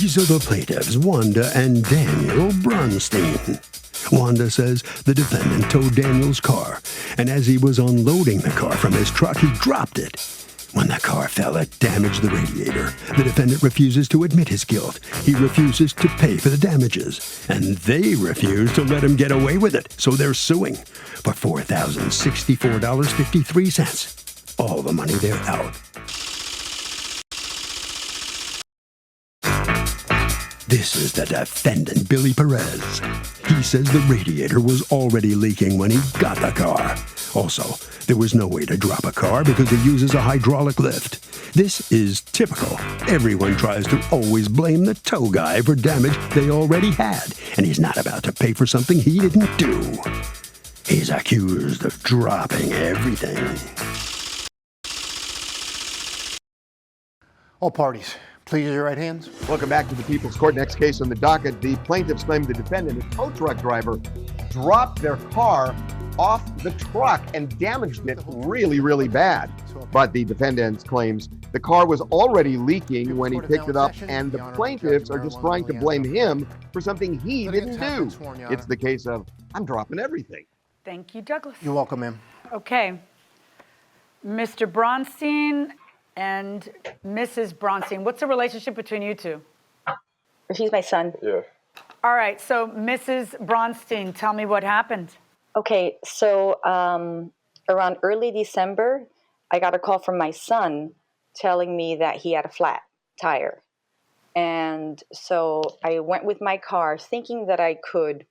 These are the plaintiffs, Wanda and Daniel Bronstein. Wanda says the defendant towed Daniel's car, and as he was unloading the car from his truck, he dropped it. When the car fell, it damaged the radiator. The defendant refuses to admit his guilt. He refuses to pay for the damages, and they refuse to let him get away with it, so they're suing for $4,064.53. All the money they're out. This is the defendant, Billy Perez. He says the radiator was already leaking when he got the car. Also, there was no way to drop a car because it uses a hydraulic lift. This is typical. Everyone tries to always blame the tow guy for damage they already had, and he's not about to pay for something he didn't do. He's accused of dropping everything. All parties, please use your right hands. Welcome back to the People's Court. Next case on the docket. The plaintiffs claim the defendant, a tow truck driver, dropped their car off the truck and damaged it really bad. But the defendant claims the car was already leaking when he picked it up, and the plaintiffs are just trying to blame him for something he didn't do. It's the case of, I'm dropping everything. Thank you, Douglas. You're welcome, ma'am. Okay. Mr. Bronstein and Mrs. Bronstein, what's the relationship between you two? He's my son. Yeah. All right, so Mrs. Bronstein, tell me what happened. Okay, so around early December, I got a call from my son telling me that he had a flat tire. And so I went with my car thinking that I could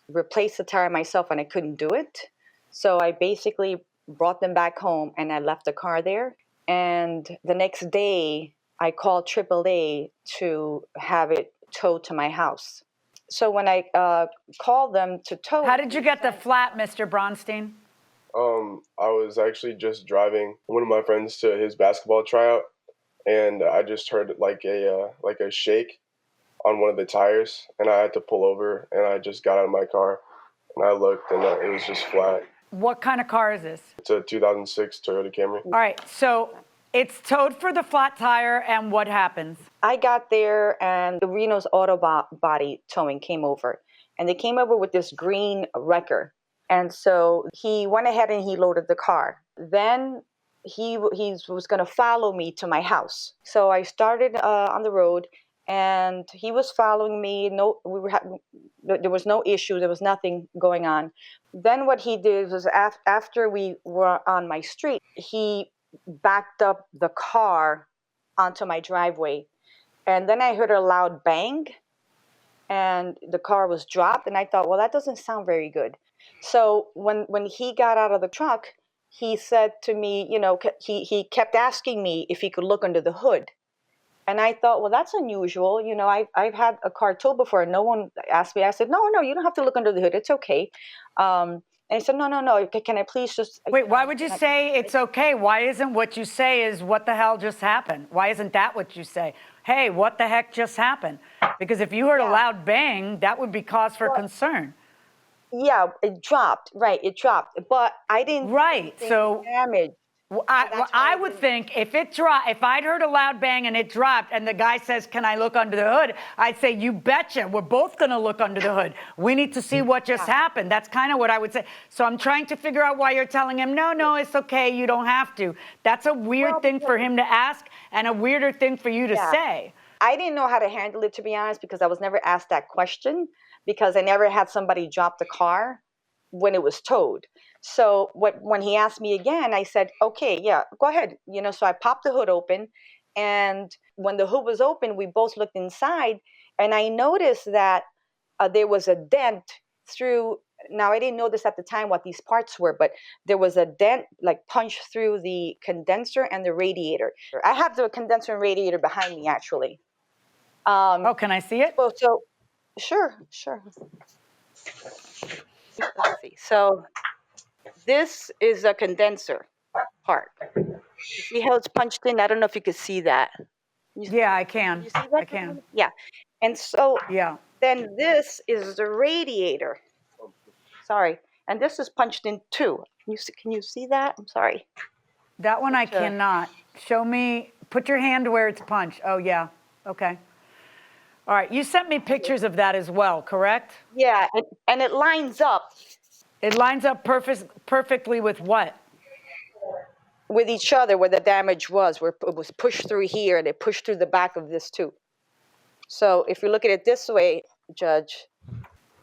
replace the tire myself, and I couldn't do it. So I basically brought them back home and I left the car there. And the next day, I called AAA to have it towed to my house. So when I called them to tow... How did you get the flat, Mr. Bronstein? I was actually just driving one of my friends to his basketball tryout, and I just heard like a shake on one of the tires, and I had to pull over, and I just got out of my car, and I looked, and it was just flat. What kind of car is this? It's a 2006 Toyota Camry. All right, so it's towed for the flat tire, and what happens? I got there, and the Reno's Auto Body Towing came over, and they came over with this green wrecker. And so he went ahead and he loaded the car. Then he was going to follow me to my house. So I started on the road, and he was following me. There was no issue. There was nothing going on. Then what he did was after we were on my street, he backed up the car onto my driveway. And then I heard a loud bang, and the car was dropped. And I thought, well, that doesn't sound very good. So when he got out of the truck, he said to me, he kept asking me if he could look under the hood. And I thought, well, that's unusual. I've had a car towed before, and no one asked me. I said, no, you don't have to look under the hood. It's okay. And he said, no. Can I please just... Wait, why would you say it's okay? Why isn't what you say is what the hell just happened? Why isn't that what you say? Hey, what the heck just happened? Because if you heard a loud bang, that would be cause for concern. Yeah, it dropped. Right, it dropped. But I didn't... Right, so... damage. I would think if I'd heard a loud bang and it dropped and the guy says, can I look under the hood? I'd say, you betcha, we're both going to look under the hood. We need to see what just happened. That's kind of what I would say. So I'm trying to figure out why you're telling him, no, it's okay, you don't have to. That's a weird thing for him to ask and a weirder thing for you to say. I didn't know how to handle it, to be honest, because I was never asked that question, because I never had somebody drop the car when it was towed. So when he asked me again, I said, okay, yeah, go ahead. So I popped the hood open, and when the hood was open, we both looked inside, and I noticed that there was a dent through. Now, I didn't know this at the time what these parts were, but there was a dent like punched through the condenser and the radiator. I have the condenser and radiator behind me, actually. Can I see it? So sure. Let's see. So this is a condenser part. You see how it's punched in? I don't know if you could see that. Yeah, I can. You see that? I can. Yeah. And so yeah. Then this is the radiator. Sorry. And this is punched in too. Can you see that? I'm sorry. That one I cannot. Show me. Put your hand where it's punched. Oh, yeah. Okay. All right, you sent me pictures of that as well, correct? Yeah, and it lines up It lines up perfectly with what? with each other where the damage was, where it was pushed through here and it pushed through the back of this too. So if you look at it this way, Judge,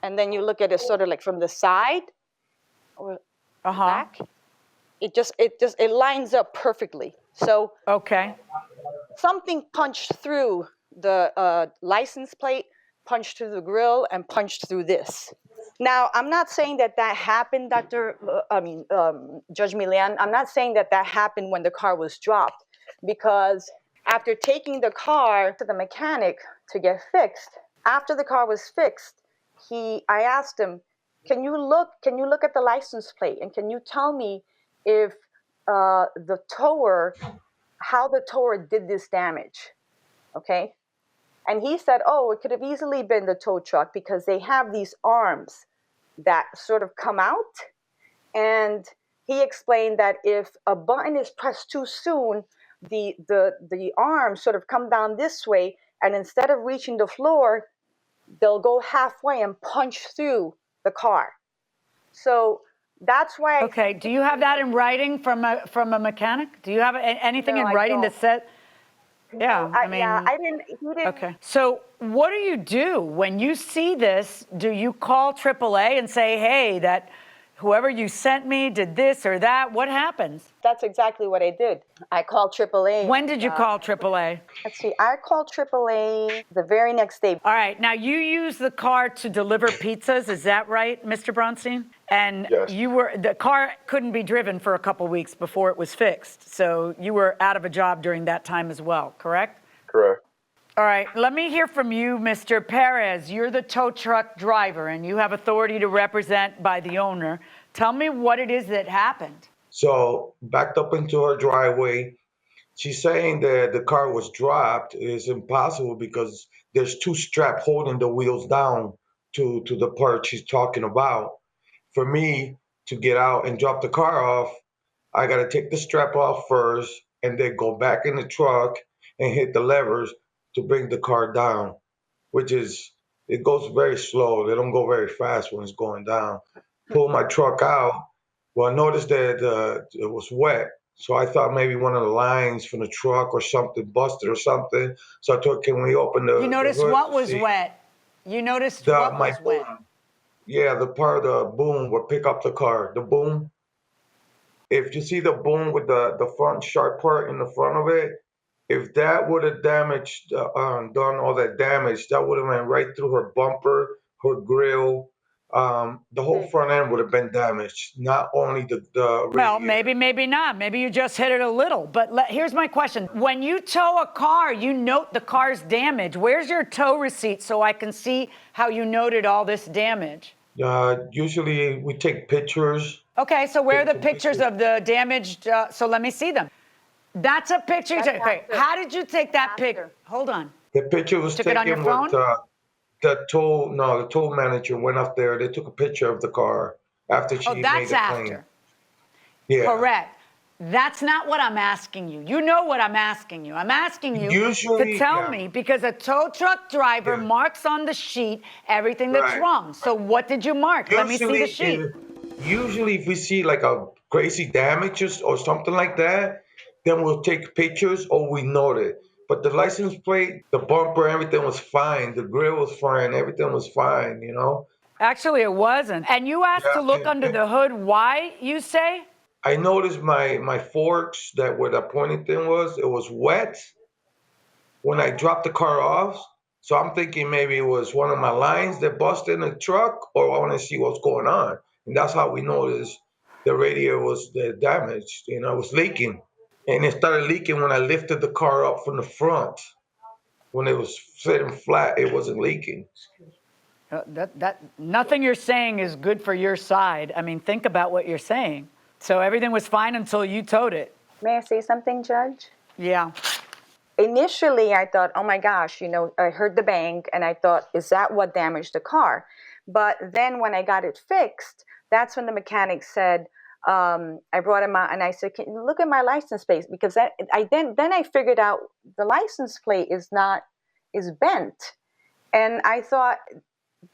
and then you look at it sort of like from the side or back, it lines up perfectly. So Okay. something punched through the license plate, punched through the grill, and punched through this. Now, I'm not saying that happened, Judge Milian. I'm not saying that happened when the car was dropped, because after taking the car to the mechanic to get fixed, after the car was fixed, I asked him, can you look at the license plate, and can you tell me if how the tower did this damage? Okay. And he said, oh, it could have easily been the tow truck, because they have these arms that sort of come out. And he explained that if a button is pressed too soon, the arms sort of come down this way, and instead of reaching the floor, they'll go halfway and punch through the car. So that's why. Okay. Do you have that in writing from a mechanic? Do you have anything No, in I writing don't. that said? Yeah. I mean. Yeah, I didn't. He didn't. Okay. So what do when you see this? Do you call AAA and say, hey, that whoever you sent me did this or that? What happens? That's exactly what I did. I called AAA. When did you call AAA? Let's see. I called AAA the very next day. All right. Now, you use the car to deliver pizzas. Is that right, Mr. Bronstein? And Yes. the car couldn't be driven for a couple weeks before it was fixed. So you were out of a job during that time as well, correct? Correct. All right. Let me hear from you, Mr. Perez. You're the tow truck driver, and you have authority to represent by the owner. Tell me what it is that happened. So backed up into her driveway. She's saying that the car was dropped. It's impossible because there's two straps holding the wheels down to the part she's talking about. For me to get out and drop the car off, I got to take the strap off first and then go back in the truck and hit the levers to bring the car down, which is, it goes very slow. They don't go very fast when it's going down. Pull my truck out. Well, I noticed that it was wet. So I thought maybe one of the lines from the truck or something busted or something. So I thought, can we open the You noticed the hood what to was see? wet? You noticed The, what my was wet? boom. Yeah, the part of the boom will pick up the car. The boom. If you see the boom with the front sharp part in the front of it, if that would have damaged, done all that damage, that would have went right through her bumper, her grill. The whole front end would have been damaged, not only the Well, radiator. maybe not. Maybe you just hit it a little. But here's my question. When you tow a car, you note the car's damage. Where's your tow receipt so I can see how you noted all this damage? Usually we take pictures. Okay, so where are the Take pictures pictures. of the damaged? So let me see them. That's a picture. That's Okay, after. how did you take that pic? After. Hold on. The picture was Took it on your taken phone? with the tow manager went up there. They took a picture of the car after she Oh, made that's the after. claim. Yeah. Correct. That's not what I'm asking you. You know what I'm asking you. I'm asking you Usually, to tell yeah. me, because a tow truck driver Yeah. marks on the sheet everything that's Right. wrong. So what did you mark? Let me see the sheet. Usually if we see like a crazy damages or something like that, then we'll take pictures or we note it. But the license plate, the bumper, everything was fine. The grill was fine. Everything was fine, you know? Actually, it wasn't. And you asked to Yeah. look under the hood. Why, you say? I noticed my forks, that where the pointing thing was, it was wet when I dropped the car off. So I'm thinking maybe it was one of my lines that busted in the truck, or I want to see what's going on. And that's how we noticed the radiator was damaged. You know, it was leaking. And it started leaking when I lifted the car up from the front. When it was sitting flat, it wasn't leaking. That nothing you're saying is good for your side. I mean, think about what you're saying. So everything was fine until you towed it. May I say something, Judge? Yeah. Initially, I thought, oh my gosh, I heard the bang and I thought, is that what damaged the car? But then when I got it fixed, that's when the mechanic said, I brought him out and I said, can you look at my license plate? Because then I figured out the license plate is bent. And I thought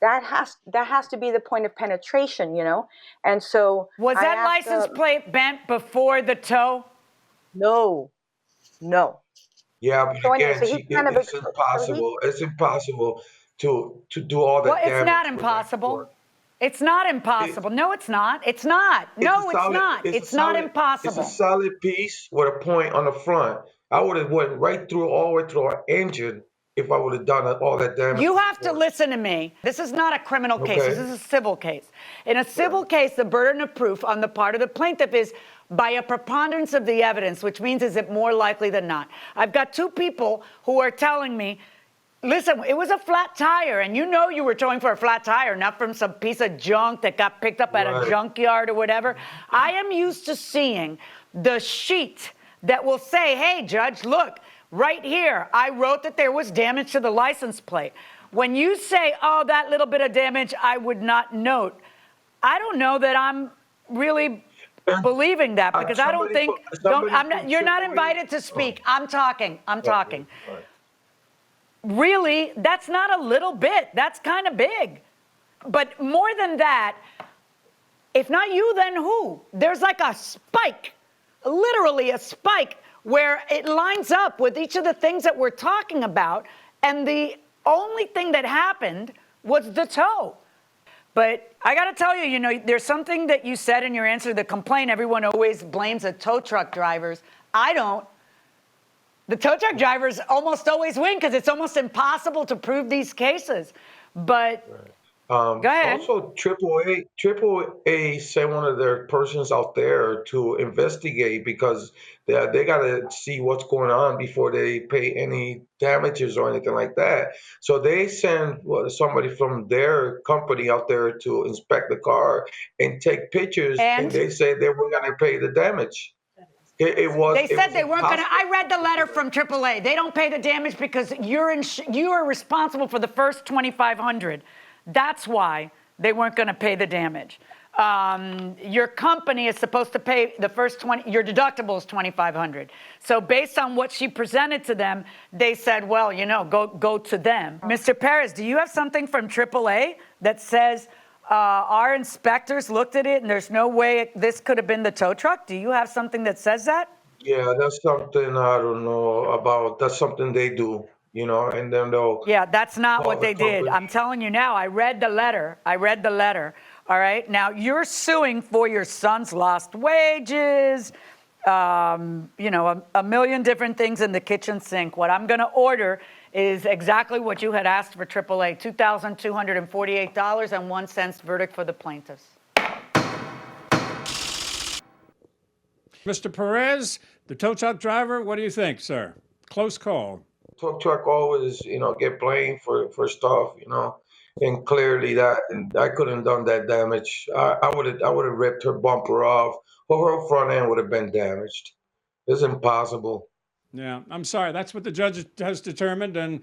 that has to be the point of penetration, you know. And so Was I that asked, license plate bent before the tow? no, no. Yeah, but So anyway, again, so he kind of it's so he impossible. It's impossible to do all Well, the it's not damage with that impossible. cord. It's not It, impossible. No, it's not. It's not. it's a No, it's solid. not. It's a It's not solid. It's a impossible. solid piece with a point on the front. I would have went right through all the way through our engine if I would have done all that damage You to have the to cord. listen to me. This is not a criminal case. This Okay. is a civil case. In a civil Right. case, the burden of proof on the part of the plaintiff is by a preponderance of the evidence, which means is it more likely than not. I've got two people who are telling me, listen, it was a flat tire, and you know you were towing for a flat tire, not from some piece of junk that got picked up at a Right. junkyard or whatever. I am used to seeing the sheet that will say, hey, judge, look, right here, I wrote that there was damage to the license plate. When you say, oh, that little bit of damage, I would not note, I don't know that I'm really believing that because I don't think, you're not invited to speak. I'm talking. Okay. All right. Really, that's not a little bit. That's kind of big. But more than that, if not you, then who? There's like a spike, literally a spike, where it lines up with each of the things that we're talking about. And the only thing that happened was the tow. But I got to tell you, you know, there's something that you said in your answer to the complaint. Everyone always blames the tow truck drivers. I don't. The tow truck drivers almost always win because it's almost impossible to prove these cases. But go ahead. Also, Triple A sent one of their persons out there to investigate because they got to see what's going on before they pay any damages or anything like that. So they send somebody from their company out there to inspect the car and take pictures, and And they said they were going to pay the damage. they said they weren't going to. impossible. I read the letter from AAA. They don't pay the damage because you are responsible for the first 2,500. That's why they weren't going to pay the damage. Your company is supposed to pay the first 20. Your deductible is 2,500. So based on what she presented to them, they said, well, you know, go to them. Mr. Perez, do you have something from AAA that says our inspectors looked at it and there's no way this could have been the tow truck? Do you have something that says that? Yeah, that's something I don't know about. That's something they do, and then they'll Yeah, that's not call what the they did. company. I'm telling you now, I read the letter. All right. Now you're suing for your son's lost wages, a million different things in the kitchen sink. What I'm going to order is exactly what you had asked for AAA, $2,248.01 verdict for the plaintiffs. Mr. Perez, the tow truck driver, what do you think, sir? Close call. Tow truck always, get blamed for stuff, and clearly and I couldn't have done that damage. I would have ripped her bumper off, or her front end would have been damaged. It's impossible. Yeah, I'm sorry. That's what the judge has determined, and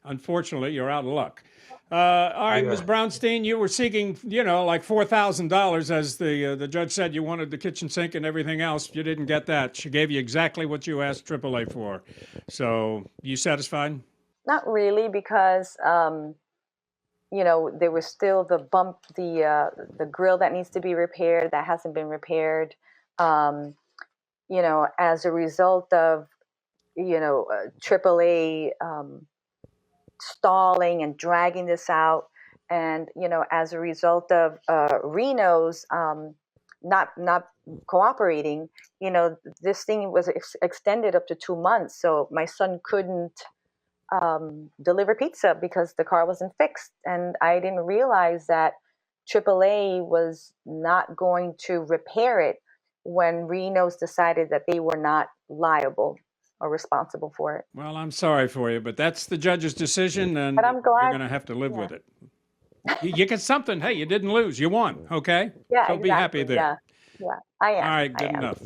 unfortunately, you're out of luck. All right, Yeah. Ms. Brownstein, you were seeking, like $4,000, as the judge said you wanted the kitchen sink and everything else. You didn't get that. She gave you exactly what you asked AAA for. So, you satisfied? Not really, because there was still the grill that needs to be repaired that hasn't been repaired. As a result of AAA stalling and dragging this out, and as a result of Reno's not cooperating, this thing was extended up to 2 months. So my son couldn't deliver pizza because the car wasn't fixed, and I didn't realize that AAA was not going to repair it when Reno's decided that they were not liable or responsible for it. Well, I'm sorry for you, but that's the judge's decision, and But I'm glad. you're going to have to live with it. You get something. Hey, you didn't lose. You won, okay? Yeah, So exactly. be happy there. Yeah, I am. All right, I good am. enough.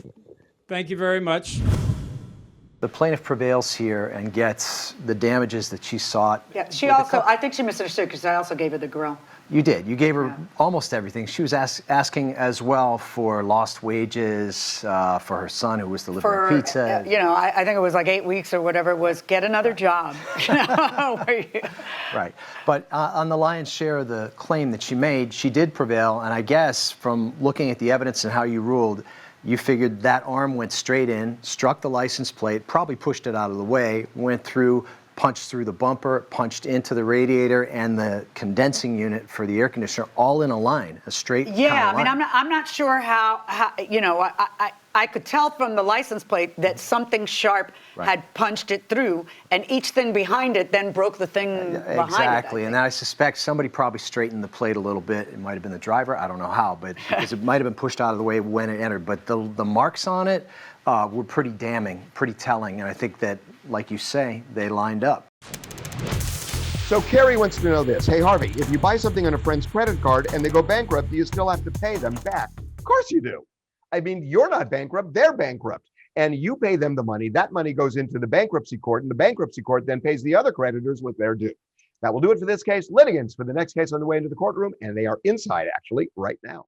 Thank you very much. The plaintiff prevails here and gets the damages that she sought. Yeah, she also, I think she misunderstood because I also gave her the grill. You did. You gave her almost everything. She was asking as well for lost wages for her son who was delivering pizza. You know, I think it was like 8 weeks or whatever it was. Get another job. Right. But on the lion's share of the claim that she made, she did prevail. And I guess from looking at the evidence and how you ruled, you figured that arm went straight in, struck the license plate, probably pushed it out of the way, went through, punched through the bumper, punched into the radiator and the condensing unit for the air conditioner, all in a line, a straight kind of line. I mean, I'm not sure how you know, I could tell from the license plate that something sharp had punched it through, and each thing behind it then broke the thing behind it. Exactly, and I suspect somebody probably straightened the plate a little bit. It might have been the driver, I don't know how, but because it might have been pushed out of the way when it entered. But the marks on it were pretty damning, pretty telling, and I think that, like you say, they lined up. So Carrie wants to know this. Hey, Harvey, if you buy something on a friend's credit card and they go bankrupt, do you still have to pay them back? Of course you do. I mean, you're not bankrupt, they're bankrupt. And you pay them the money. That money goes into the bankruptcy court, and the bankruptcy court then pays the other creditors what they're due. That will do it for this case. Litigants for the next case on the way into the courtroom, and they are inside, actually, right now.